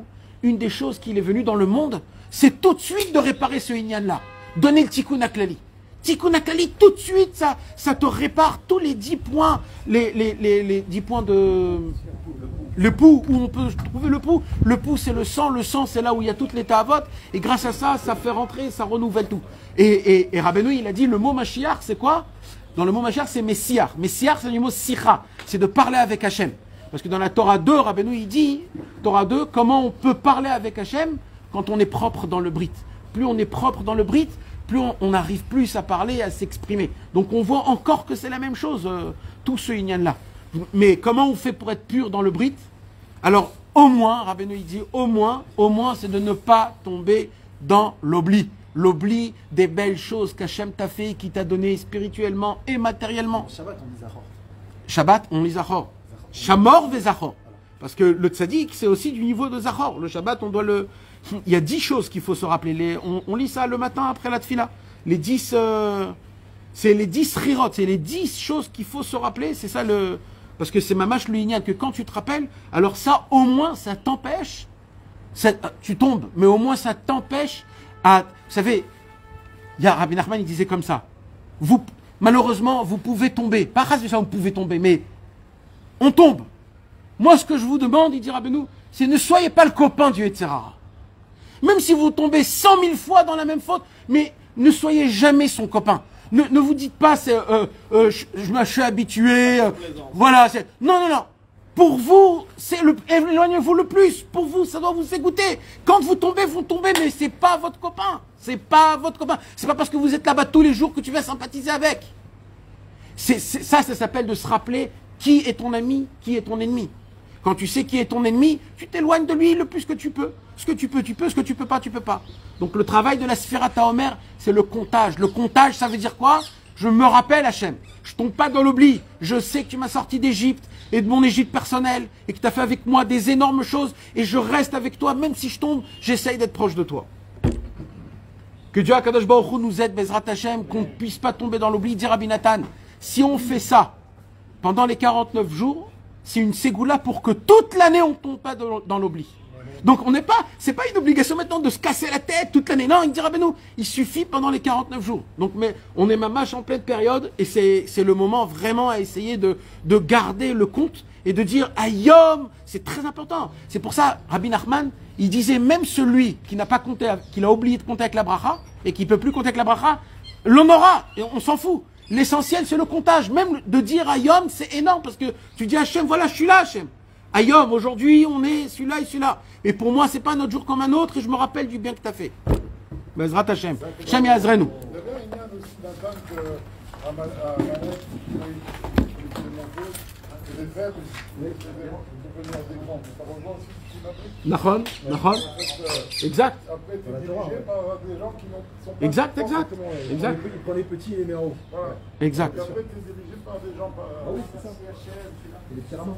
une des choses qu'il est venu dans le monde, c'est tout de suite de réparer ce Inyan-là. Donner le Tikkun HaKlali. Tikkun HaKlali, tout de suite, ça te répare tous les 10 points, les 10 points de... Le pou, où on peut trouver le pou. Le pou, c'est le sang c'est là où il y a toutes les ta'avot, et grâce à ça, ça fait rentrer, ça renouvelle tout. Et Rabbeinu, il a dit, le mot Mashiach, c'est quoi? Dans le mot Mashiach, c'est Messiar. Messiar, c'est le mot Sicha, c'est de parler avec Hachem. Parce que dans la Torah 2, Rabbeinu, il dit, Torah 2, comment on peut parler avec Hachem quand on est propre dans le Brit. Plus on est propre dans le Brit, plus on n'arrive plus à parler, à s'exprimer. Donc on voit encore que c'est la même chose, tout ce Inyan-là. Mais comment on fait pour être pur dans le Brit? Alors, au moins, Rabbeinu, il dit, au moins, c'est de ne pas tomber dans l'oubli. L'oubli des belles choses qu'Hachem t'a fait, qui t'a donné spirituellement et matériellement. Shabbat, on lit Zachor. Shabbat, on lit Zachor. Shamor ve Zachor. Parce que le tzaddik, c'est aussi du niveau de Zachor. Le Shabbat, on doit le... Il y a 10 choses qu'il faut se rappeler. On lit ça le matin après la tfila. Les 10... c'est les 10 rirot, c'est les 10 choses qu'il faut se rappeler. C'est ça le... Parce que c'est mamash le ignan que quand tu te rappelles, alors ça, au moins, ça t'empêche... Tu tombes, mais au moins, ça t'empêche à... Vous savez, il y a Rabbi Nachman, il disait comme ça. Malheureusement, vous pouvez tomber. Pas grâce à ça, vous pouvez tomber, mais on tombe. Moi, ce que je vous demande, il dit Rabbeinu, c'est ne soyez pas le copain du Yetzer Hara. Même si vous tombez 100 000 fois dans la même faute, mais ne soyez jamais son copain. Ne vous dites pas, je suis habitué, voilà. Non. Pour vous, éloignez-vous le plus. Pour vous, ça doit vous dégoûter. Quand vous tombez, mais c'est pas votre copain. C'est pas votre copain. C'est pas parce que vous êtes là-bas tous les jours que tu vas sympathiser avec. Ça s'appelle de se rappeler qui est ton ami, qui est ton ennemi. Quand tu sais qui est ton ennemi, tu t'éloignes de lui le plus que tu peux. Ce que tu peux, tu peux. Ce que tu peux pas, tu peux pas. Donc le travail de la Sfirat HaOmer, c'est le comptage. Le comptage, ça veut dire quoi? Je me rappelle, Hachem. Je tombe pas dans l'oubli. Je sais que tu m'as sorti d'Égypte et de mon Égypte personnelle et que tu as fait avec moi des énormes choses et je reste avec toi. Même si je tombe, j'essaye d'être proche de toi. Que Dieu Akadosh Baruch Hu nous aide, Bezrat Hachem, qu'on ne puisse pas tomber dans l'oubli. Dit Rabbi Nathan, si on fait ça pendant les 49 jours, c'est une ségoula pour que toute l'année on ne tombe pas dans l'oubli. Donc c'est pas une obligation maintenant de se casser la tête toute l'année. Non, il dira, ben nous, il suffit pendant les 49 jours. Donc, mais on est mamache en pleine période et c'est le moment vraiment à essayer de garder le compte et de dire, Ayom, c'est très important. C'est pour ça, Rabbi Nachman, il disait, même celui qui n'a pas compté, qui a oublié de compter avec la bracha et qui peut plus compter avec la bracha, l'on aura, et on s'en fout. L'essentiel, c'est le comptage. Même de dire Ayom, c'est énorme parce que tu dis à Hachem, voilà, je suis là, Hachem. Ayom, aujourd'hui, on est celui-là et celui-là. Et pour moi, c'est pas un autre jour comme un autre et je me rappelle du bien que tu as fait. Bezrat Hachem. Hachem Yazrenu. Il y avait un lien aussi d'un temps que à Malek, c'est des faibles, c'est devenir des grands. Ça rejoint aussi ce qu'il a dit. Nahon. Exact. Après, tu es dirigé par des gens qui sont pas. Exact. Il prend les petits et les méros. Voilà. Exact. Et après, tu es dirigé par des gens. Ah oui, c'est ça. Il est différemment.